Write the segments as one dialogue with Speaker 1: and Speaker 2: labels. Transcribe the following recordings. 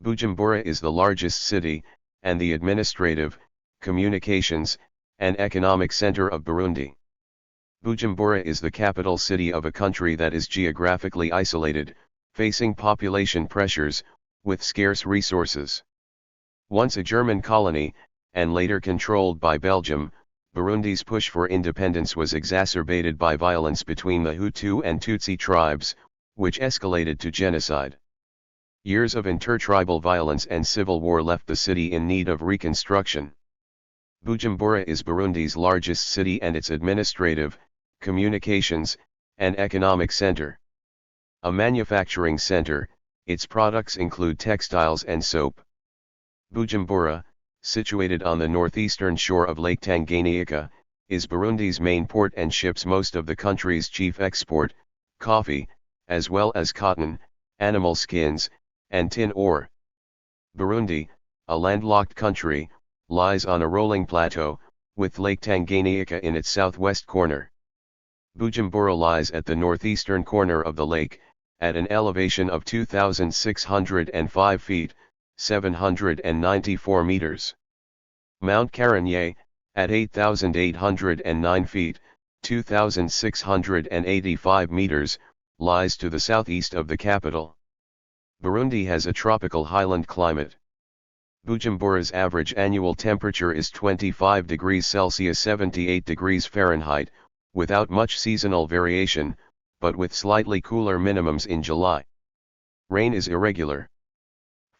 Speaker 1: Bujumbura is the largest city, and the administrative, communications, and economic center of Burundi. Bujumbura is the capital city of a country that is geographically isolated, facing population pressures, with scarce resources. Once a German colony, and later controlled by Belgium, Burundi's push for independence was exacerbated by violence between the Hutu and Tutsi tribes, which escalated to genocide. Years of intertribal violence and civil war left the city in need of reconstruction. Bujumbura is Burundi's largest city and its administrative, communications, and economic center. A manufacturing center, its products include textiles and soap. Bujumbura, situated on the northeastern shore of Lake Tanganyika, is Burundi's main port and ships most of the country's chief export, coffee, as well as cotton, animal skins, and tin ore. Burundi, a landlocked country, lies on a rolling plateau, with Lake Tanganyika in its southwest corner. Bujumbura lies at the northeastern corner of the lake, at an elevation of 2,605 feet, 794 meters. Mount Karenye, at 8,809 feet, 2,685 meters, lies to the southeast of the capital. Burundi has a tropical highland climate. Bujumbura's average annual temperature is 25 degrees Celsius 78 degrees Fahrenheit, without much seasonal variation, but with slightly cooler minimums in July. Rain is irregular.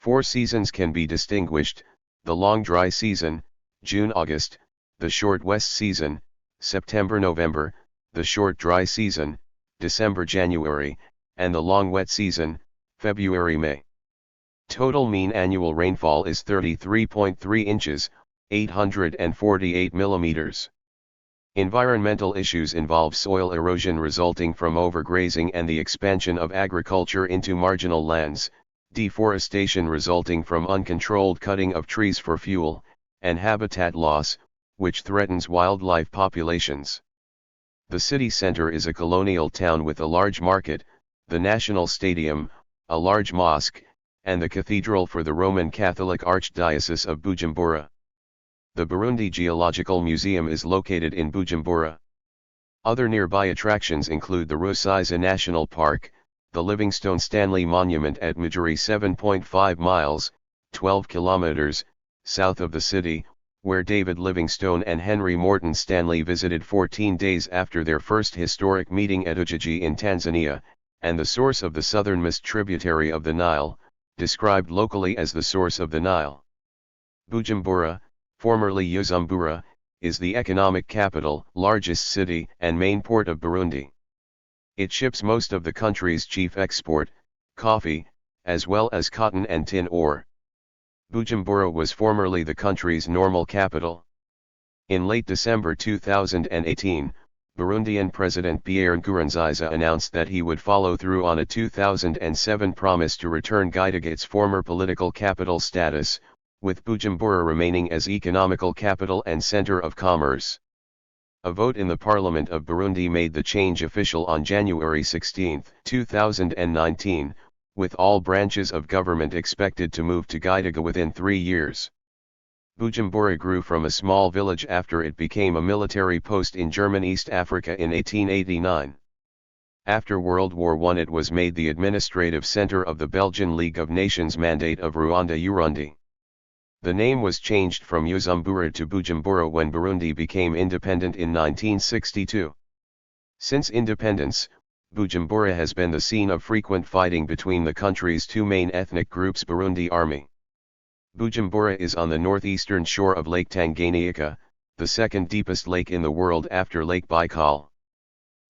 Speaker 1: 4 seasons can be distinguished: the long dry season, June-August, the short wet season, September-November, the short dry season, December-January, and the long wet season, February-May. Total mean annual rainfall is 33.3 inches, 848 millimeters. Environmental issues involve soil erosion resulting from overgrazing and the expansion of agriculture into marginal lands, deforestation resulting from uncontrolled cutting of trees for fuel, and habitat loss, which threatens wildlife populations. The city center is a colonial town with a large market, the National Stadium, a large mosque, and the cathedral for the Roman Catholic Archdiocese of Bujumbura. The Burundi Geological Museum is located in Bujumbura. Other nearby attractions include the Rusizi National Park, the Livingstone Stanley Monument at Mujuri 7.5 miles, 12 kilometers, south of the city, where David Livingstone and Henry Morton Stanley visited 14 days after their first historic meeting at Ujiji in Tanzania, and the source of the southernmost tributary of the Nile, described locally as the source of the Nile. Bujumbura, formerly Bujumbura, is the economic capital, largest city, and main port of Burundi. It ships most of the country's chief export, coffee, as well as cotton and tin ore. Bujumbura was formerly the country's normal capital. In late December 2018, Burundian President Pierre Nkurunziza announced that he would follow through on a 2007 promise to return Gitega's former political capital status, with Bujumbura remaining as economical capital and center of commerce. A vote in the Parliament of Burundi made the change official on January 16, 2019, with all branches of government expected to move to Gitega within 3 years. Bujumbura grew from a small village after it became a military post in German East Africa in 1889. After World War I it was made the administrative center of the Belgian League of Nations Mandate of Rwanda-Urundi. The name was changed from Bujumbura to Bujumbura when Burundi became independent in 1962. Since independence, Bujumbura has been the scene of frequent fighting between the country's two main ethnic groups. Burundi Army. Bujumbura is on the northeastern shore of Lake Tanganyika, the second deepest lake in the world after Lake Baikal.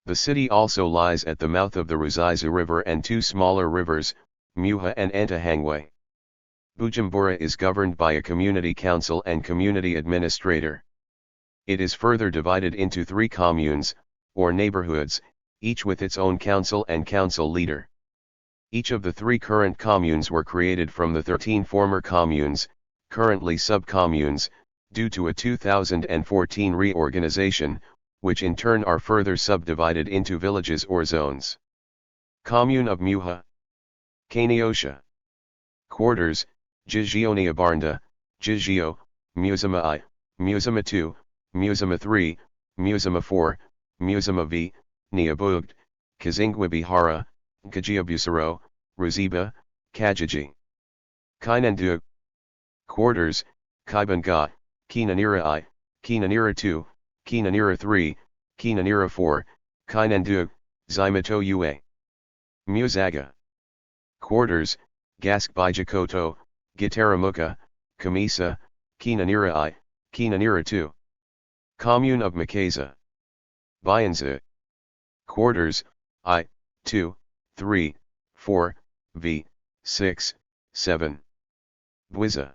Speaker 1: The city also lies at the mouth of the Rusizi River and two smaller rivers, Muha and Antahangwe. Bujumbura is governed by a community council and community administrator. It is further divided into 3 communes, or neighborhoods, each with its own council and council leader. Each of the 3 current communes were created from the 13 former communes, currently sub-communes, due to a 2014 reorganization, which in turn are further subdivided into villages or zones. Commune of Muha. Kanyosha. Quarters, Gigionia Barnda, Gigio, Musima I, Musima II, Musima III, Musima IV, Musima V, Niabugt, Kazingwa Bihara, Kajiabusaro, Ruziba, Kajiji. Kainandu. Quarters, Kaibanga, Kinanira I, Kinanira II, Kinanira III, Kinanira IV, Kainandu, Zimato Ua. Muzaga. Quarters, Gaskbijakoto, Gitaramuka, Kamisa, Kinanira I, Kinanira II. Commune of Makaza. Bayanza. Quarters, I, 2, 3, 4, V, 6, 7. Bwiza.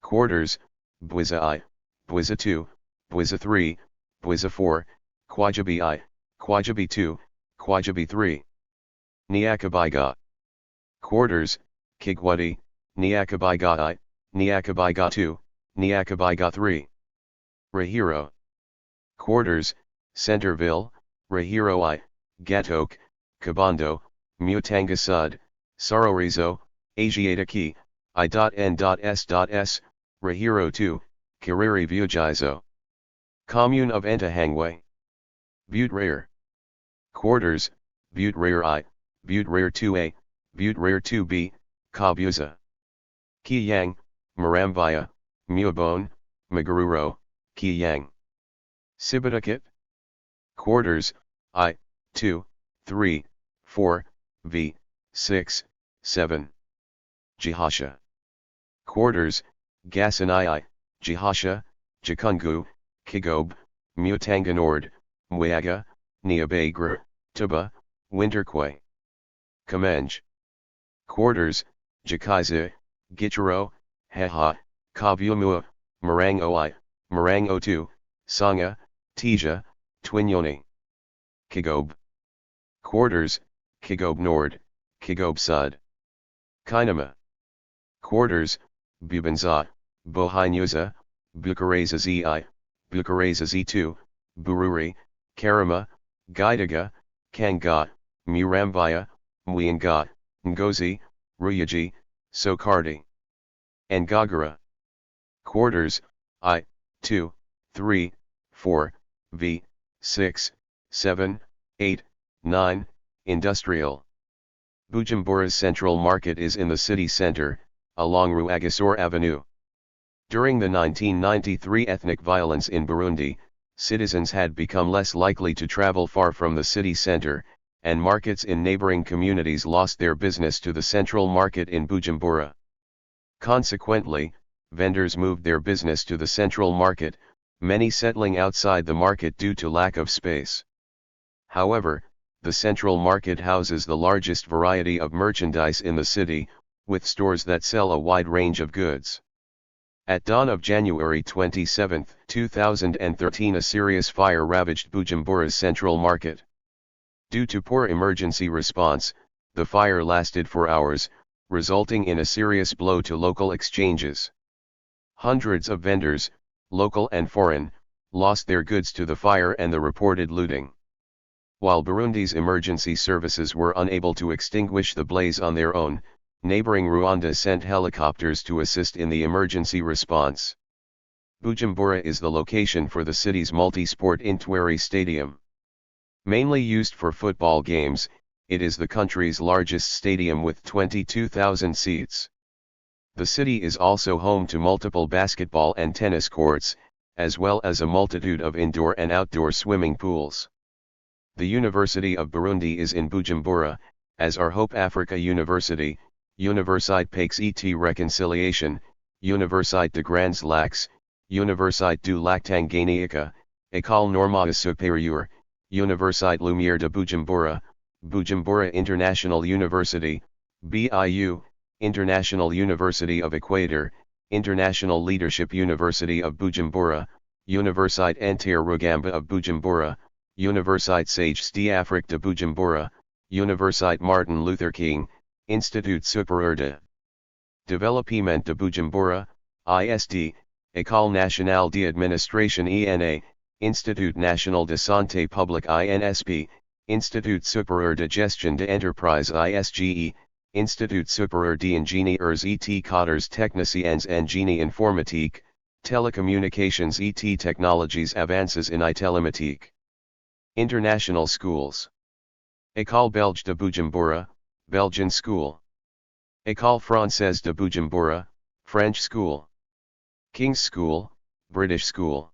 Speaker 1: Quarters, Bwiza I, Bwiza II, Bwiza III, Bwiza IV, Kwajabi I, Kwajabi II, Kwajabi III. Nyakabiga. Quarters, Kigwadi, Nyakabiga I, Nyakabiga II, Nyakabiga III. Rahiro. Quarters, Centerville, Rahiro I, Gatok, Kabando, Mutanga Sud, Sarorizo, Asiatiki, I.N.S.S, Rahiro II, Kiriri Vujizo. Commune of Entahangwe. Butte-Rare. Quarters, Butte-Rare I, Butte-Rare II-A, Butte-Rare II-B, Kabuza. Kiyang, Marambaya, Muabone, Magaruro, Kiyang. Sibitaket. Quarters, I, 2, 3, 4, V, 6, 7. Jihasha. Quarters, Gasanai, Jihasha, Jikungu, Kigob, Mutanga Nord, Mwaga, Niabagr, Tuba, Winterquay. Kamenge. Quarters, Jakaiza, Gicharo, Heha, Kabumua, Marango I, Marango II, Sanga, Tija, Twinyoni. Kigob. Quarters, Kigob Nord, Kigob Sud. Kainama. Quarters, Bubanza, Bohinuza, Bukareza Zi, Bukareza Z2, Bururi, Karama, Gaidaga, Kanga, Murambaya, Mwianga, Ngozi, Ruyaji, Sokardi. Ngagara. Quarters, I, 2, 3, 4, V, 6, 7, 8, 9, Industrial. Bujumbura's central market is in the city center, along Ruagasor Avenue. During the 1993 ethnic violence in Burundi, citizens had become less likely to travel far from the city center, and markets in neighboring communities lost their business to the central market in Bujumbura. Consequently, vendors moved their business to the central market, many settling outside the market due to lack of space. However, the central market houses the largest variety of merchandise in the city, with stores that sell a wide range of goods. At dawn of January 27, 2013, a serious fire ravaged Bujumbura's central market. Due to poor emergency response, the fire lasted for hours, resulting in a serious blow to local exchanges. Hundreds of vendors, local and foreign, lost their goods to the fire and the reported looting. While Burundi's emergency services were unable to extinguish the blaze on their own, neighboring Rwanda sent helicopters to assist in the emergency response. Bujumbura is the location for the city's multi-sport Intwari Stadium. Mainly used for football games, it is the country's largest stadium with 22,000 seats. The city is also home to multiple basketball and tennis courts, as well as a multitude of indoor and outdoor swimming pools. The University of Burundi is in Bujumbura, as are Hope Africa University, Université Paix et Reconciliation, Université de Grands Lacs, Université du Lac Tanganyika, École Normale Supérieure, Université Lumière de Bujumbura, Bujumbura International University, BIU, International University of Equator, International Leadership University of Bujumbura, Université Interrugamba of Bujumbura, Université Sages d'Afrique de Bujumbura, Université Martin Luther King, Institut Supérieur de Développement de Bujumbura, ISD, École Nationale d'Administration ENA, Institut National de Santé Publique INSP, Institut Supérieur de Gestion de Enterprise ISGE, Institut Supérieur d'Ingénieurs et Cadres Techniciens en Génie Informatique, Telecommunications et Technologies Avances in Télématique. International schools. École Belge de Bujumbura, Belgian school. École Française de Bujumbura, French school. King's School, British school.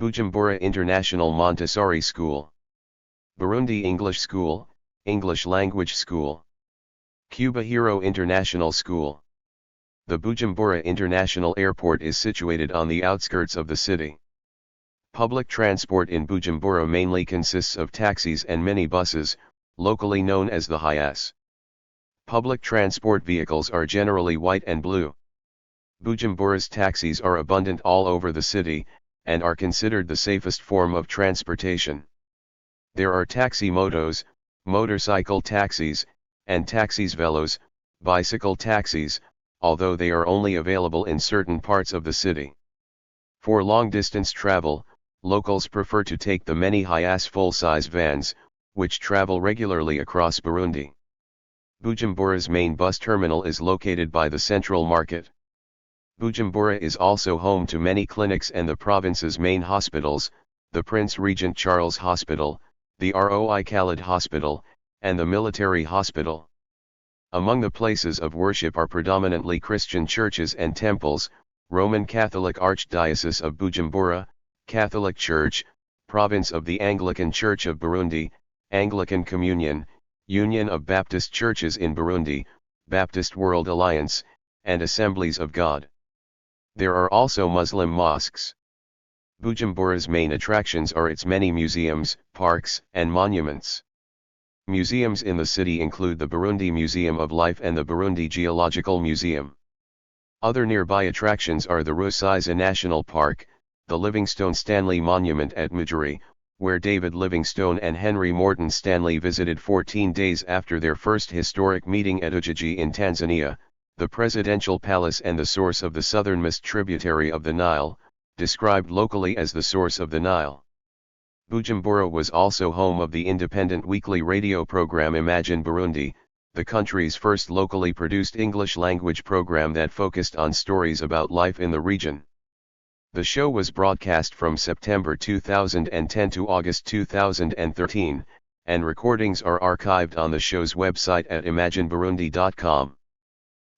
Speaker 1: Bujumbura International Montessori School. Burundi English School, English language school. Cuba Hero International School. The Bujumbura International Airport is situated on the outskirts of the city. Public transport in Bujumbura mainly consists of taxis and minibuses, locally known as the Hiace. Public transport vehicles are generally white and blue. Bujumbura's taxis are abundant all over the city, and are considered the safest form of transportation. There are taxi motos, motorcycle taxis, and taxis velos, bicycle taxis, although they are only available in certain parts of the city. For long-distance travel, locals prefer to take the many Hiace full-size vans, which travel regularly across Burundi. Bujumbura's main bus terminal is located by the central market. Bujumbura is also home to many clinics and the province's main hospitals, the Prince Regent Charles Hospital, the Roi Khaled Hospital, and the Military Hospital. Among the places of worship are predominantly Christian churches and temples, Roman Catholic Archdiocese of Bujumbura, Catholic Church, Province of the Anglican Church of Burundi, Anglican Communion, Union of Baptist Churches in Burundi, Baptist World Alliance, and Assemblies of God. There are also Muslim mosques. Bujumbura's main attractions are its many museums, parks, and monuments. Museums in the city include the Burundi Museum of Life and the Burundi Geological Museum. Other nearby attractions are the Rusizi National Park, the Livingstone Stanley Monument at Mujuri, where David Livingstone and Henry Morton Stanley visited 14 days after their first historic meeting at Ujiji in Tanzania, the Presidential Palace and the source of the southernmost tributary of the Nile, described locally as the source of the Nile. Bujumbura was also home of the independent weekly radio program Imagine Burundi, the country's first locally produced English-language program that focused on stories about life in the region. The show was broadcast from September 2010 to August 2013, and recordings are archived on the show's website at imagineburundi.com.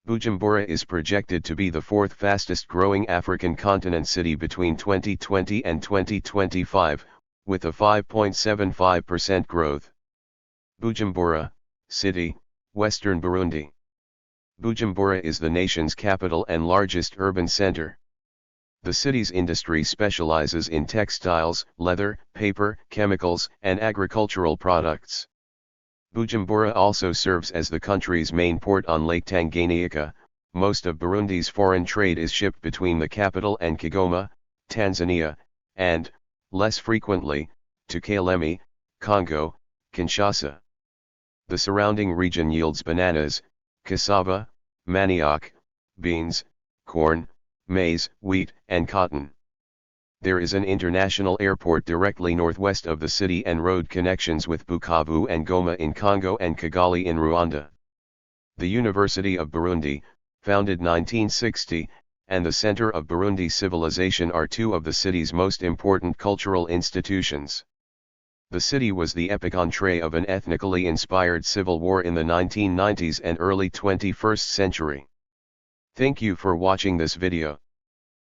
Speaker 1: Bujumbura is projected to be the fourth fastest growing African continent city between 2020 and 2025, with a 5.75% growth. Bujumbura, City, Western Burundi. Bujumbura is the nation's capital and largest urban center. The city's industry specializes in textiles, leather, paper, chemicals, and agricultural products. Bujumbura also serves as the country's main port on Lake Tanganyika. Most of Burundi's foreign trade is shipped between the capital and Kigoma, Tanzania, and, less frequently, to Kalemi, Congo, Kinshasa. The surrounding region yields bananas, cassava, manioc, beans, corn, maize, wheat, and cotton. There is an international airport directly northwest of the city and road connections with Bukavu and Goma in Congo and Kigali in Rwanda. The University of Burundi, founded 1960, and the Centre of Burundi Civilization are two of the city's most important cultural institutions. The city was the epicenter of an ethnically inspired civil war in the 1990s and early 21st century. Thank you for watching this video.